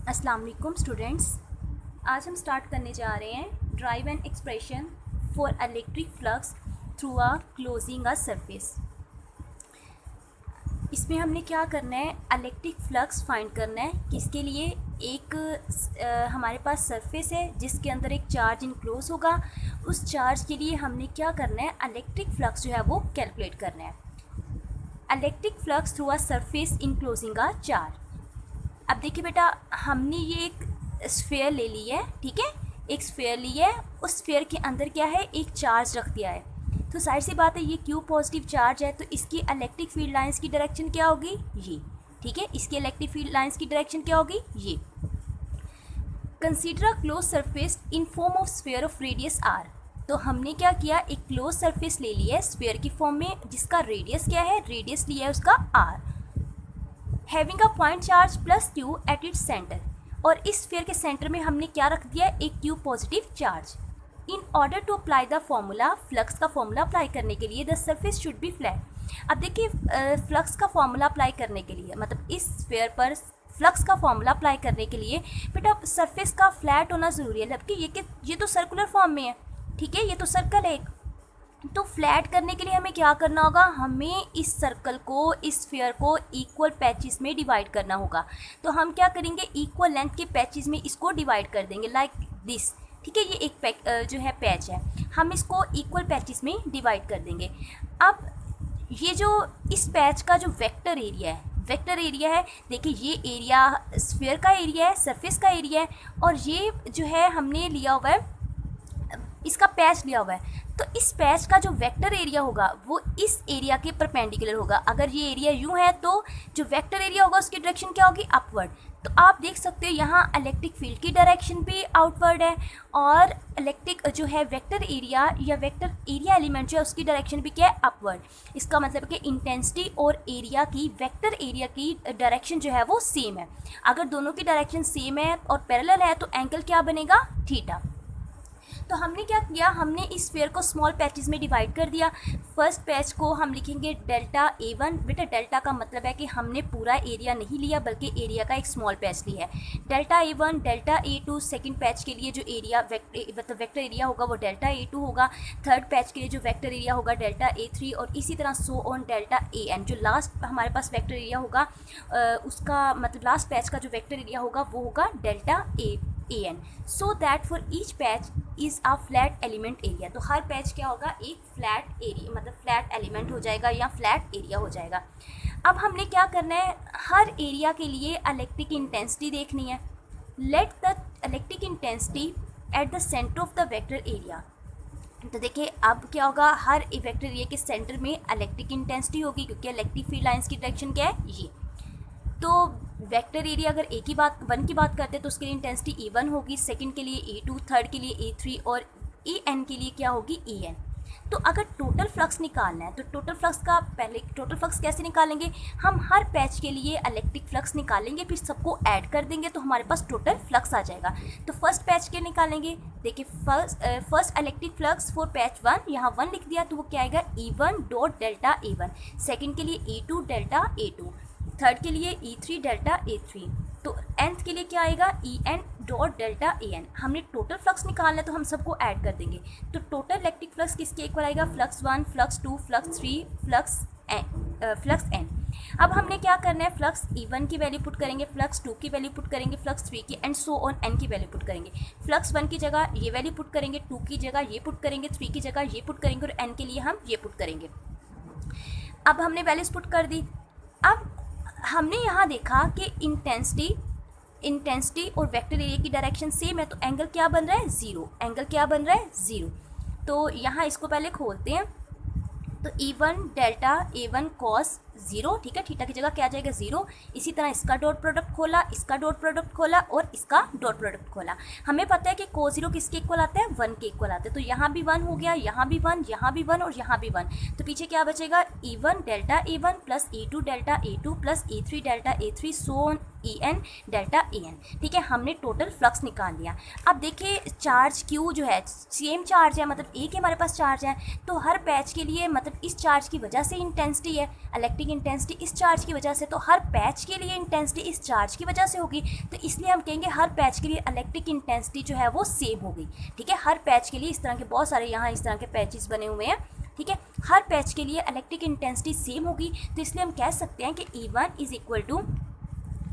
अस्सलाम वालेकुम स्टूडेंट्स। आज हम स्टार्ट करने जा रहे हैं drive an expression for electric flux through a closing a surface. इसमें हमने क्या करना है, इलेक्ट्रिक फ्लक्स फाइंड करना है। किसके लिए? एक हमारे पास सरफेस है जिसके अंदर एक चार्ज इनक्लोज होगा। उस चार्ज के लिए हमने क्या करना है, इलेक्ट्रिक फ्लक्स जो है वो कैलकुलेट करना है। Electric flux through a surface enclosing a charge. अब देखिए बेटा, हमने ये एक स्फेयर ले ली है, ठीक है, एक स्फेयर ली है। उस स्फेयर के अंदर क्या है, एक चार्ज रख दिया है। तो जाहिर सी बात है ये क्यू पॉजिटिव चार्ज है, तो इसकी इलेक्ट्रिक फील्ड लाइंस की डायरेक्शन क्या होगी, ये, ठीक है। इसकी इलेक्ट्रिक फील्ड लाइंस की डायरेक्शन क्या होगी, ये। Consider a close surface in form of sphere of radius R. तो हमने क्या किया, एक क्लोज सरफेस ले लिया है स्फेयर की फॉर्म में, जिसका रेडियस क्या है, रेडियस लिया है उसका R. Having a point charge plus Q at its centre. और इस स्फीयर के सेंटर में हमने क्या रख दिया, एक Q positive charge. In order to apply the formula, flux का फॉर्मूला अप्लाई करने के लिए the surface should be flat. अब देखिए, फ्लक्स का फॉर्मूला अप्लाई करने के लिए, मतलब इस स्फीयर पर फ्लक्स का फॉर्मूला अप्लाई करने के लिए बेटा सरफेस का फ्लैट होना ज़रूरी है, जबकि ये तो सर्कुलर फॉर्म में है, ठीक है, ये तो सर्कल है। तो फ्लैट करने के लिए हमें क्या करना होगा, हमें इस सर्कल को, इस स्फीयर को इक्वल पैचेस में डिवाइड करना होगा। तो हम क्या करेंगे, इक्वल लेंथ के पैचेस में इसको डिवाइड कर देंगे, लाइक दिस, ठीक है। ये एक जो है पैच है, हम इसको इक्वल पैचेस में डिवाइड कर देंगे। अब ये जो इस पैच का जो वेक्टर एरिया है, देखिए ये एरिया स्फीयर का एरिया है, सरफेस का एरिया है, और ये जो है हमने लिया हुआ है, इसका पैच लिया हुआ है। तो इस पैच का जो वेक्टर एरिया होगा वो इस एरिया के परपेंडिकुलर होगा। अगर ये एरिया यूँ है तो जो वेक्टर एरिया होगा उसकी डायरेक्शन क्या होगी, अपवर्ड। तो आप देख सकते हो यहाँ इलेक्ट्रिक फील्ड की डायरेक्शन भी आउटवर्ड है, और इलेक्ट्रिक जो है वेक्टर एरिया या वेक्टर एरिया एलिमेंट जो है उसकी डायरेक्शन भी क्या है, अपवर्ड। इसका मतलब कि इंटेंसिटी और एरिया की, वेक्टर एरिया की डायरेक्शन जो है वो सेम है। अगर दोनों की डायरेक्शन सेम है और पैरेलल है तो एंगल क्या बनेगा, थीटा। तो हमने क्या किया, हमने इस स्फीयर को स्मॉल पैचेस में डिवाइड कर दिया। फर्स्ट पैच को हम लिखेंगे डेल्टा A1। बेटा डेल्टा का मतलब है कि हमने पूरा एरिया नहीं लिया बल्कि एरिया का एक स्मॉल पैच लिया है। Delta A1, delta A2। Second patch के लिए जो एरिया मतलब वेक्टर एरिया होगा वो डेल्टा A2 होगा। थर्ड पैच के लिए जो वेक्टर एरिया होगा डेल्टा A3, और इसी तरह सो ऑन डेल्टा AN। जो लास्ट हमारे पास वेक्टर एरिया होगा उसका मतलब लास्ट पैच का जो वेक्टर एरिया होगा वो होगा delta AN। So that for each patch is a flat element area. तो हर पैच क्या होगा, एक फ्लैट एरिया, मतलब फ्लैट एलिमेंट हो जाएगा या फ्लैट एरिया हो जाएगा। अब हमने क्या करना है, हर एरिया के लिए इलेक्ट्रिक इंटेंसिटी देखनी है। Let the electric intensity at the centre of the vector area. तो देखिए अब क्या होगा, हर वेक्टर एरिया के सेंटर में इलेक्ट्रिक इंटेंसिटी होगी, क्योंकि इलेक्ट्रिक फील्ड लाइंस की डायरेक्शन क्या है, ये। तो वेक्टर एरिया अगर वन की बात करते हैं तो उसके लिए इंटेंसिटी E1 होगी, सेकंड के लिए E2, थर्ड के लिए E3 और EN के लिए क्या होगी, EN। तो अगर टोटल फ्लक्स निकालना है तो टोटल फ्लक्स कैसे निकालेंगे, हम हर पैच के लिए इलेक्ट्रिक फ्लक्स निकालेंगे, फिर सबको ऐड कर देंगे तो हमारे पास टोटल फ्लक्स आ जाएगा। तो फर्स्ट पैच के निकालेंगे, देखिए first electric flux for patch 1, यहाँ 1 लिख दिया तो वो क्या आएगा, E1 dot delta A1। Second के लिए E2 डेल्टा A2, थर्ड के लिए E3 डेल्टा A3, तो nth के लिए क्या आएगा, EN डॉट डेल्टा AN। हमने टोटल फ्लक्स निकालना है तो हम सबको ऐड कर देंगे। तो टोटल इलेक्ट्रिक फ्लक्स किसके इक्वल आएगा, flux 1, flux 2, flux 3, flux n। अब हमने क्या करना है, फ्लक्स E1 की वैल्यू पुट करेंगे, फ्लक्स 2 की वैल्यू पुट करेंगे, फ्लक्स 3 की, एंड सो ऑन n की वैल्यू पुट करेंगे। फ्लक्स 1 की जगह ये वैल्यू पुट करेंगे, 2 की जगह ये पुट करेंगे, 3 की जगह ये पुट करेंगे, और n के लिए हम ये पुट करेंगे। अब हमने वैल्यूज पुट कर दी। अब हमने यहाँ देखा कि इंटेंसिटी और वेक्टर एरिया की डायरेक्शन सेम है, तो एंगल क्या बन रहा है, ज़ीरो। एंगल क्या बन रहा है, ज़ीरो। तो यहाँ इसको पहले खोलते हैं। तो E1 डेल्टा A1 कॉस 0, ठीक है, थीटा की जगह क्या आ जाएगा, 0। इसी तरह इसका डॉट प्रोडक्ट खोला, इसका डॉट प्रोडक्ट खोला और इसका डॉट प्रोडक्ट खोला। हमें पता है कि cos 0 किसके इक्वल आता है, 1 के इक्वल आता है। तो यहाँ भी 1 हो गया, यहाँ भी 1, यहाँ भी 1 और यहाँ भी 1। तो पीछे क्या बचेगा, E1 delta A1 plus E2 delta A2 plus E3 delta A3 so E N delta A N. ठीक है, हमने टोटल फ्लक्स निकाल लिया। अब देखिए चार्ज क्यू जो है सेम चार्ज है, मतलब एक ही हमारे पास चार्ज है, तो हर पैच के लिए मतलब इस चार्ज की वजह से इंटेंसिटी है, इलेक्ट्रिक इंटेंसिटी इस चार्ज की वजह से, तो हर पैच के लिए इंटेंसिटी इस चार्ज की वजह से होगी। तो इसलिए हम कहेंगे हर पैच के लिए इलेक्ट्रिक इंटेंसिटी जो है वो सेम होगी। ठीक है, हर पैच के लिए इस तरह के बहुत सारे यहाँ इस तरह के पैचेस बने हुए हैं। ठीक है, हर पैच के लिए इलेक्ट्रिक इंटेंसिटी सेम होगी, तो इसलिए हम कह सकते हैं कि E1 is equal to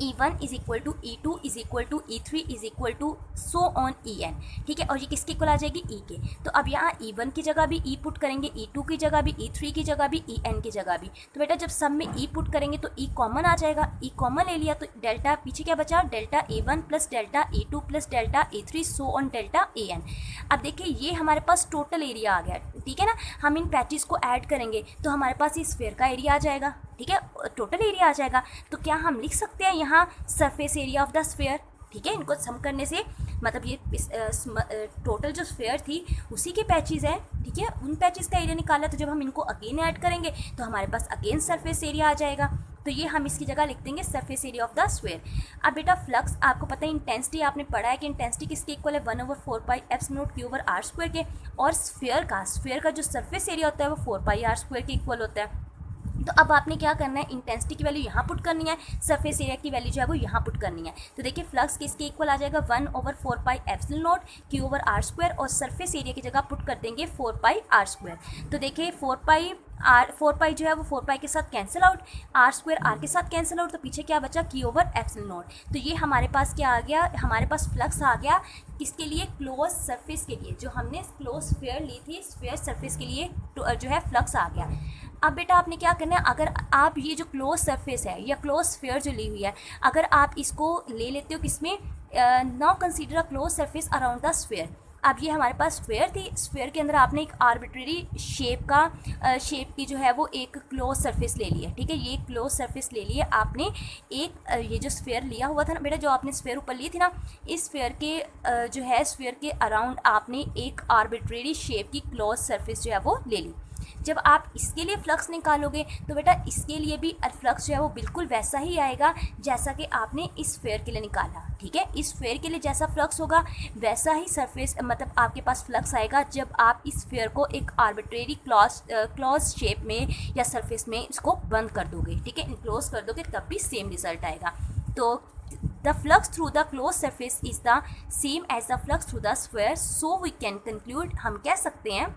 E1 is equal to E2 is equal to E3 is equal to so on En। ठीक है, और ये किसके इक्वल आ जाएगी, E के। तो अब यहाँ E1 की जगह भी E पुट करेंगे, E2 की जगह भी, E3 की जगह भी, En की जगह भी। तो बेटा जब सब में E पुट करेंगे तो E कॉमन आ जाएगा, E कॉमन ले लिया तो डेल्टा पीछे क्या बचा, delta A1 plus delta A2 plus delta A3 so on delta An। अब देखिए ये हमारे पास टोटल एरिया आ गया। ठीक है ना, हम इन पैचेस को ऐड करेंगे तो हमारे पास इस स्फीयर का एरिया आ जाएगा। ठीक है, टोटल एरिया आ जाएगा। तो क्या हम लिख सकते हैं यहाँ surface area of the sphere. ठीक है, इनको सम करने से मतलब ये टोटल जो स्फीयर थी उसी के पैचेस हैं। ठीक है, उन पैचेस का एरिया निकाला, तो जब हम इनको अगेन ऐड करेंगे तो हमारे पास अगेन सरफेस एरिया आ जाएगा। तो ये हम इसकी जगह लिख देंगे surface area of the sphere. अब बेटा फ्लक्स आपको पता है, इंटेंसिटी आपने पढ़ा है कि इंटेंसिटी किसके इक्वल है, 1/4πε0 Q/r² के, और स्फीयर का जो सरफेस एरिया होता है वो 4πr² के इक्वल होता है। तो अब आपने क्या करना है, इंटेंसिटी की वैल्यू यहाँ पुट करनी है, सरफेस एरिया की वैल्यू जो है वो यहाँ पुट करनी है। तो देखिए फ्लक्स किसके इक्वल आ जाएगा, 1/4πε0 Q/r², और सरफेस एरिया की जगह पुट कर देंगे 4πr²। तो देखिए 4π जो है वो 4π के साथ कैंसिल आउट, r² r के साथ कैंसिल आउट, तो पीछे क्या बचा, Q/ε0। तो ये हमारे पास क्या आ गया, हमारे पास फ्लक्स आ गया किसके लिए, क्लोज सरफेस के लिए। जो हमने क्लोज स्फीयर ली थी, स्फीयर सरफेस के लिए जो है फ्लक्स आ गया। अब बेटा आपने क्या करना है, अगर आप ये जो क्लोज सरफेस है या क्लोज स्फीयर जो ली हुई है, अगर आप इसको ले लेते हो किसमें, now consider a close surface around the sphere. अब ये हमारे पास स्फीयर थी, स्फीयर के अंदर आपने एक आर्बिट्रेरी शेप की जो है वो एक क्लोज सरफेस ले ली है। ठीक है, ये क्लोज सरफेस ले ली है आपने, एक ये जो स्फीयर लिया हुआ था ना बेटा, जो आपने स्फीयर ऊपर ली थी ना, इस स्फीयर के जो है स्फीयर के अराउंड आपने एक आर्बिट्रेरी शेप की क्लोज सरफेस जो है वो ले ली। जब आप इसके लिए फ्लक्स निकालोगे तो बेटा इसके लिए भी फ्लक्स जो है वो बिल्कुल वैसा ही आएगा जैसा कि आपने इस स्फीयर के लिए निकाला। ठीक है, इस स्फीयर के लिए जैसा फ्लक्स होगा वैसा ही सरफेस मतलब आपके पास फ्लक्स आएगा जब आप इस स्फीयर को एक आर्बिट्रेरी क्लोज शेप में या सरफेस में इसको बंद कर दोगे। ठीक है, इनक्लोज कर दोगे तब भी सेम रिजल्ट आएगा। तो the flux through the close surface is the same as the flux through the sphere, so we can conclude, हम कह सकते हैं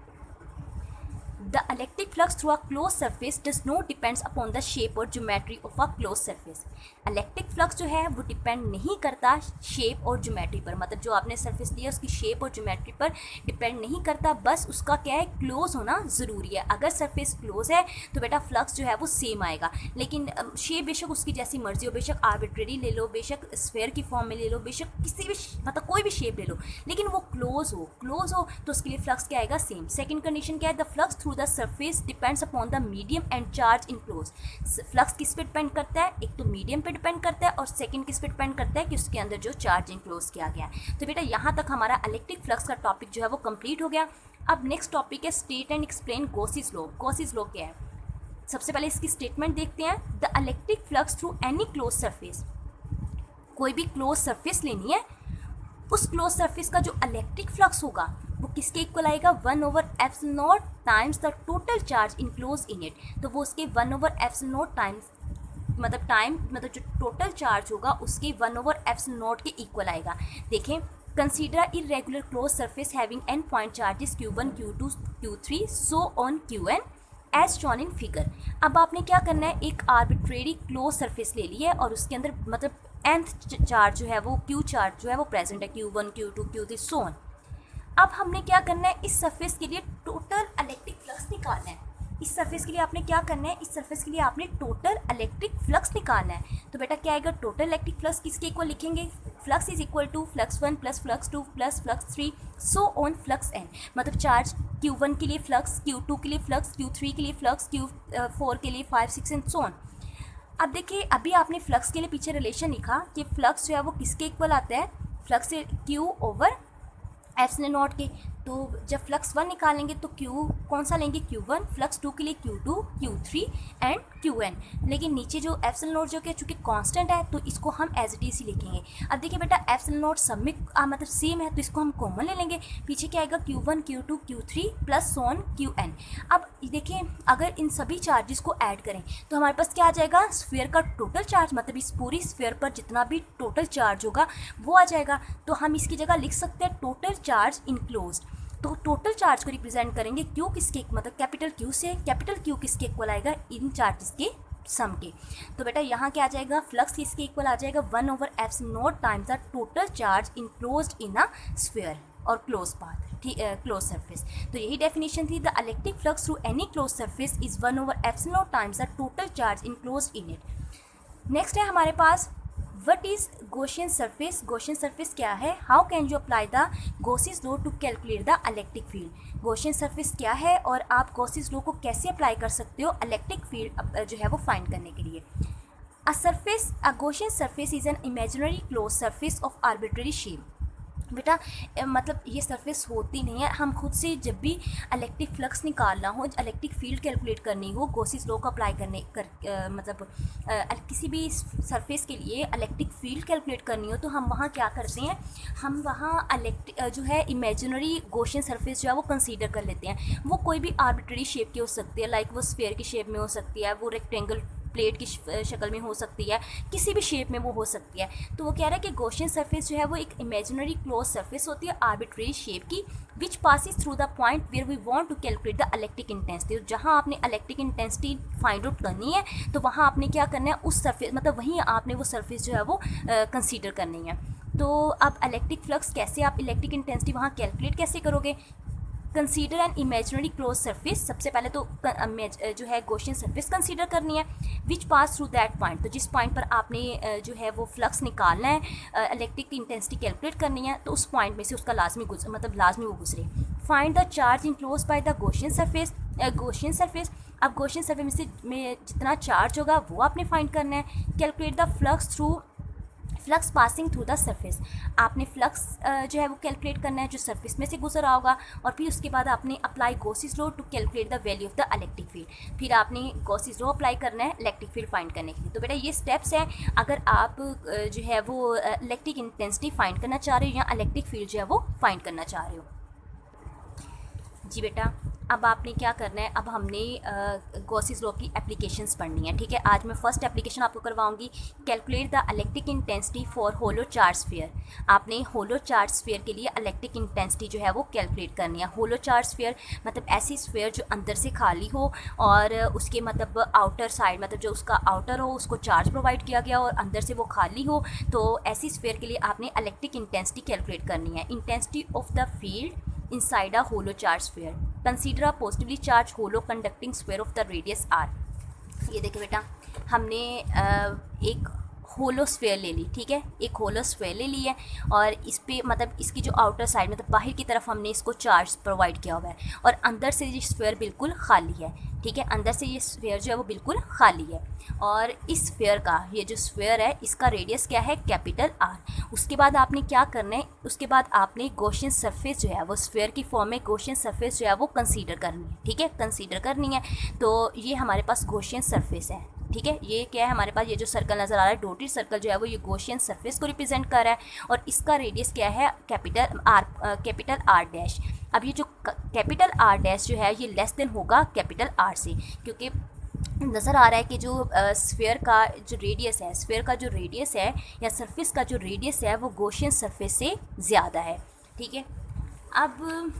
the electric flux through a closed surface does not depends upon the shape or geometry of a closed surface। Electric flux जो है वो depend नहीं करता shape और ज्योमेट्री पर, मतलब जो आपने सरफेस लिया उसकी शेप और ज्योमेट्री पर डिपेंड नहीं करता, बस उसका क्या है, क्लोज होना ज़रूरी है। अगर सरफेस क्लोज है तो बेटा फ्लक्स जो है वो सेम आएगा, लेकिन शेप बेशक उसकी जैसी मर्जी हो, बेशक आर्बिट्रेरी ले लो, बेशक स्फीयर की फॉर्म में ले लो, बेशक किसी भी मतलब कोई भी शेप ले लो, लेकिन वो क्लोज हो तो उसके लिए फ्लक्स क्या आएगा, सेम। सेकेंड कंडीशन क्या है, the flux through the surface depends upon the medium and charge enclose. Flux किस पे डिपेंड करता है, एक तो मीडियम पे डिपेंड करता है और सेकंड किस पे डिपेंड करता है कि उसके अंदर जो चार्ज इनक्लोज किया गया है। तो बेटा यहाँ तक हमारा इलेक्ट्रिक फ्लक्स का टॉपिक जो है वो कंप्लीट हो गया। अब नेक्स्ट टॉपिक है state and explain Gauss's law. Gauss's law क्या है, सबसे पहले इसकी स्टेटमेंट देखते हैं। The electric flux through any close surface, कोई भी क्लोज सरफेस लेनी है, उस क्लोज सरफेस का जो इलेक्ट्रिक फ्लक्स होगा वो किसके इक्वल आएगा, 1/ε0 times the total charge enclose in it. तो वो उसके 1/ε0 टाइम्स मतलब जो टोटल चार्ज होगा उसके 1/ε0 के इक्वल आएगा। देखें, consider irregular close surface having N point charges Q1 Q2 Q3 so on Qn as shown in figure. अब आपने क्या करना है, एक आर्बिट्रेरी क्लोज सरफेस ले ली है और उसके अंदर मतलब nth चार्ज जो है वो Q चार्ज जो है वो प्रेजेंट है, Q1 Q2 Q3 so on. अब हमने क्या करना है, इस सरफेस के लिए टोटल इलेक्ट्रिक फ्लक्स निकालना है। इस सरफेस के लिए आपने क्या करना है, इस सरफेस के लिए आपने टोटल इलेक्ट्रिक फ्लक्स निकालना है। तो बेटा क्या आएगा, टोटल इलेक्ट्रिक फ्लक्स किसके इक्वल लिखेंगे, flux is equal to flux 1 plus flux 2 plus flux 3 so on flux n। मतलब चार्ज Q1 के लिए फ्लक्स, Q2 के लिए फ्लक्स, Q3 के लिए फ्लक्स, Q4 के लिए 5 6 एंड सो ऑन। अब देखिए अभी आपने फ्लक्स के लिए पीछे रिलेशन लिखा कि फ्लक्स जो है वो किसके इक्वल आता है, फ्लक्स Q/ε0 के। तो जब फ्लक्स 1 निकालेंगे तो Q कौन सा लेंगे, Q1, फ्लक्स 2 के लिए Q2, Q3 एंड Qn। लेकिन नीचे जो एप्सिलॉन नॉट जो कि चूँकि कांस्टेंट है तो इसको हम एज इट इज ही लिखेंगे। अब देखिए बेटा एप्सिलॉन नॉट सब में मतलब सेम है तो इसको हम कॉमन ले लेंगे। पीछे क्या आएगा, Q1, Q2, Q3 plus so on Qn। अब देखिए अगर इन सभी चार्जेस को ऐड करें तो हमारे पास क्या आ जाएगा, स्फीयर का टोटल चार्ज, मतलब इस पूरी स्फीयर पर जितना भी टोटल चार्ज होगा वो आ जाएगा। तो हम इसकी जगह लिख सकते हैं टोटल चार्ज इनक्लोज्ड। तो टोटल चार्ज को रिप्रेजेंट करेंगे क्यू किसके, मतलब कैपिटल क्यू से, कैपिटल क्यू किसके इक्वल आएगा, इन चार्जेस के सम के। तो बेटा यहाँ क्या आ जाएगा, फ्लक्स किसके इक्वल आ जाएगा, 1/f0 times the total charge enclosed in a sphere और क्लोज पाथ, ठीक, क्लोज सरफेस। तो यही डेफिनेशन थी, the electric flux through any close surface is 1/f0 times the total charge enclosed in it. Next है हमारे पास what is Gaussian surface. Gaussian surface क्या है, how can you apply the Gauss's law to calculate the electric field. Gaussian surface क्या है और आप गॉसियस law को कैसे अप्लाई कर सकते हो इलेक्ट्रिक फील्ड जो है वो फाइंड करने के लिए। A Gaussian surface is an imaginary close surface of arbitrary shape. बेटा मतलब ये सरफेस होती नहीं है, हम खुद से जब भी इलेक्ट्रिक फ्लक्स निकालना हो, इलेक्ट्रिक फील्ड कैलकुलेट करनी हो, गॉसियस लॉ को अप्लाई मतलब किसी भी सरफेस के लिए इलेक्ट्रिक फील्ड कैलकुलेट करनी हो तो हम वहाँ क्या करते हैं, हम वहाँ जो है इमेजिनरी गॉसियन सरफेस जो है वो कंसीडर कर लेते हैं। वो कोई भी आर्बिट्ररी शेप की हो सकती है, लाइक वो स्फीयर की शेप में हो सकती है, वो रेक्टेंगल प्लेट की शक्ल में हो सकती है, किसी भी शेप में वो हो सकती है। तो वो कह रहा है कि गॉसियन सरफेस जो है वो एक इमेजिनरी क्लोज सरफेस होती है आर्बिट्रेरी शेप की, which passes through the point where we want to calculate the electric intensity. जहाँ आपने इलेक्ट्रिक इंटेंसिटी फाइंड आउट करनी है तो वहाँ आपने क्या करना है, उस सरफेस मतलब वहीं आपने वो सरफेस जो है वो कंसीडर करनी है। तो अब इलेक्ट्रिक फ्लक्स कैसे, आप इलेक्ट्रिक इंटेंसिटी वहाँ कैलकुलेट कैसे करोगे, consider N imaginary close surface. सबसे पहले तो जो है गॉसियन सरफेस कंसीडर करनी है, विच पास थ्रू दैट पॉइंट। तो जिस पॉइंट पर आपने जो है वो फ्लक्स निकालना है, इलेक्ट्रिक इंटेंसिटी कैलकुलेट करनी है, तो उस पॉइंट में से उसका लाजमी वो गुजरे। Find the charge enclose by the Gaussian surface. Gaussian surface, अब गॉसियन सरफेस में जितना चार्ज होगा वो आपने फाइंड करना है। Calculate the flux passing through the surface. आपने फ्लक्स जो है वो कैलकुलेट करना है जो सरफेस में से गुजरा होगा, और फिर उसके बाद आपने apply Gauss's law to calculate the value of the electric field. फिर आपने गॉसियस लॉ अप्लाई करना है इलेक्ट्रिक फील्ड फाइंड करने के लिए। तो बेटा ये स्टेप्स हैं अगर आप जो है वो इलेक्ट्रिक इंटेंसिटी फाइंड करना चाह रहे हो या इलेक्ट्रिक फील्ड जो है वो फाइंड करना चाह रहे हो। जी बेटा अब आपने क्या करना है, अब हमने गॉसियस लॉ की एप्लीकेशंस पढ़नी है, ठीक है। आज मैं फर्स्ट एप्लीकेशन आपको करवाऊंगी, calculate the electric intensity for hollow charge sphere. आपने होलो चार्ज स्फीयर के लिए इलेक्ट्रिक इंटेंसिटी जो है वो कैलकुलेट करनी है। होलो चार्ज स्फीयर मतलब ऐसी स्फीयर जो अंदर से खाली हो और उसके मतलब आउटर साइड मतलब जो उसका आउटर हो उसको चार्ज प्रोवाइड किया गया और अंदर से वो खाली हो, तो ऐसी स्फीयर के लिए आपने इलेक्ट्रिक इंटेंसिटी कैलकुलेट करनी है। Intensity of the field inside a hollow charge sphere. Consider a positively charged hollow conducting sphere of the radius r. ये देखिए बेटा हमने एक होलो स्फीयर ले ली, ठीक है, एक होलो स्फीयर ले ली है और इस पे मतलब इसकी जो आउटर साइड मतलब बाहर की तरफ हमने इसको चार्ज प्रोवाइड किया हुआ है और अंदर से ये स्फीयर बिल्कुल खाली है, ठीक है। अंदर से ये स्फीयर जो है वो बिल्कुल खाली है और इस स्फीयर का ये जो स्फीयर है इसका रेडियस क्या है, कैपिटल आर। उसके बाद आपने क्या करना है, उसके बाद आपने गॉसियन सरफेस जो है वो स्फीयर की फॉर्म में गॉसियन सरफेस जो है वो कंसीडर करनी है, ठीक है, कंसीडर करनी है। तो ये हमारे पास गॉसियन सरफेस है, ठीक है। ये क्या है हमारे पास, ये जो सर्कल नज़र आ रहा है डॉटेड सर्कल जो है वो ये गॉसियन सरफेस को रिप्रेजेंट कर रहा है और इसका रेडियस क्या है, कैपिटल आर डैश। अब ये जो कैपिटल आर डैश जो है ये लेस देन होगा कैपिटल आर से, क्योंकि नज़र आ रहा है कि जो स्फीयर का जो रेडियस है, स्फीयर का जो रेडियस है या सरफेस का जो रेडियस है वो गॉसियन सरफेस से ज़्यादा है, ठीक है। अब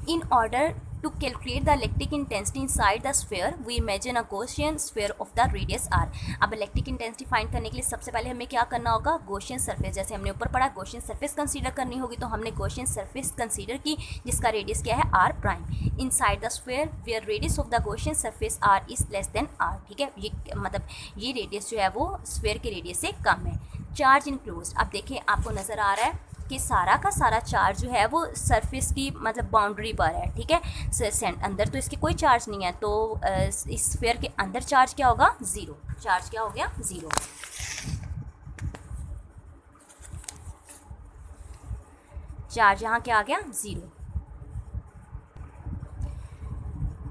in order to calculate the electric intensity inside the sphere we imagine a Gaussian sphere of the radius r। अब इलेक्ट्रिक इंटेंसिटी फाइंड करने के लिए सबसे पहले हमें क्या करना होगा, गॉसियन सरफेस, जैसे हमने ऊपर पढ़ा गॉसियन सरफेस कंसीडर करनी होगी तो हमने गॉसियन सरफेस कंसीडर की जिसका रेडियस क्या है r prime inside the sphere where radius of the Gaussian surface r is less than r, ठीक है। ये मतलब ये रेडियस जो है वो स्फीयर के रेडियस से कम है। चार्ज इनक्लोज्ड, अब देखें आपको नज़र आ रहा है कि सारा का सारा चार्ज जो है वो सरफेस की मतलब बाउंड्री पर है, ठीक है। अंदर तो इसके कोई चार्ज नहीं है, तो इस स्फीयर के अंदर चार्ज क्या होगा, ज़ीरो। चार्ज क्या हो गया, ज़ीरो। चार्ज यहाँ क्या आ गया, 0।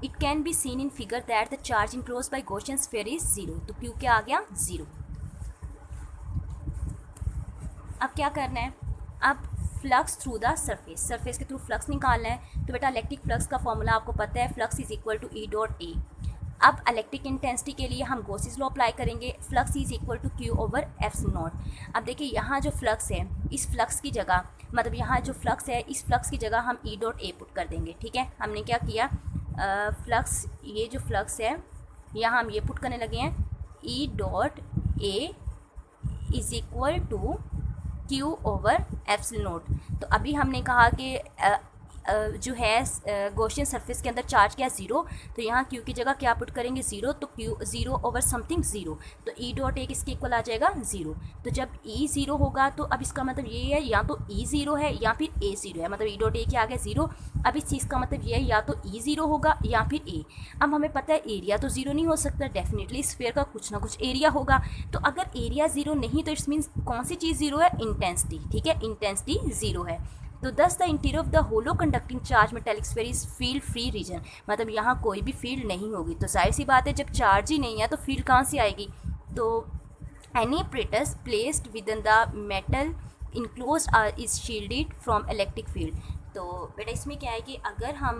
It can be seen in figure that the charge enclose by Gaussian sphere is 0, तो क्यू क्या आ गया, 0। अब क्या करना है, अब flux through the surface, surface के थ्रू फ्लक्स निकालना है। तो बेटा इलेक्ट्रिक फ्लक्स का फॉर्मूला आपको पता है, flux is equal to E dot A. अब इलेक्ट्रिक इंटेंसिटी के लिए हम गॉसिस लॉ अप्लाई करेंगे, flux is equal to Q over F naught. अब देखिए यहाँ जो फ्लक्स है, इस फ्लक्स की जगह, मतलब यहाँ जो फ्लक्स है इस फ्लक्स की जगह हम ई डॉट ए पुट कर देंगे, ठीक है। हमने क्या किया, फ्लक्स, ये जो फ्लक्स है यहाँ हम ये पुट करने लगे हैं, E dot A is equal to Q over epsilon naught. तो अभी हमने कहा कि जो है गॉसियन सरफेस के अंदर चार्ज क्या, 0, तो यहाँ क्यू की जगह क्या पुट करेंगे, 0, तो क्यू 0 ओवर समथिंग 0, तो ई डॉट ए किसके इक्वल आ जाएगा, 0। तो जब ई 0 होगा तो अब इसका मतलब ये है या तो ई 0 है या फिर ए 0 है, मतलब ई डॉट ए क्या आ गया, 0। अब इस चीज़ का मतलब ये है या तो ई 0 होगा या फिर ए। अब हमें पता है एरिया तो 0 नहीं हो सकता, डेफिनेटली स्फीयर का कुछ ना कुछ एरिया होगा। तो अगर एरिया 0 नहीं तो इट्स मीन्स कौन सी चीज़ 0 है, इंटेंसिटी, ठीक है, इंटेंसिटी 0 है। तो thus the interior of the hollow conducting charge metallic sphere is field free region, मतलब यहाँ कोई भी फील्ड नहीं होगी। तो जाहिर सी बात है जब चार्ज ही नहीं है तो फील्ड कहाँ से आएगी। तो any apparatus placed within the metal enclosed is shielded from electric field। तो बेटा इसमें क्या है कि अगर हम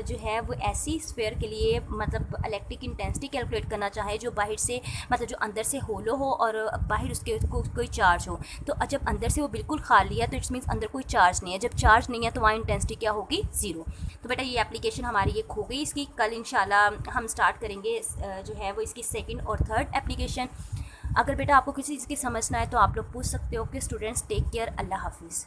जो है वो ऐसी स्फीयर के लिए मतलब इलेक्ट्रिक इंटेंसिटी कैलकुलेट करना चाहे जो बाहर से, मतलब जो अंदर से होलो हो और बाहर उसके कोई चार्ज हो, तो जब अंदर से वो बिल्कुल खाली है तो इट्स मीन्स अंदर कोई चार्ज नहीं है। जब चार्ज नहीं है तो वहाँ इंटेंसिटी क्या होगी, 0। तो बेटा ये एप्लीकेशन हमारी ये खो गई, इसकी कल इंशाल्लाह हम स्टार्ट करेंगे जो है वो इसकी सेकेंड और थर्ड एप्लीकेशन। अगर बेटा आपको किसी चीज़ की समझना है तो आप लोग पूछ सकते हो। कि स्टूडेंट्स टेक केयर, अल्लाह हाफिज़।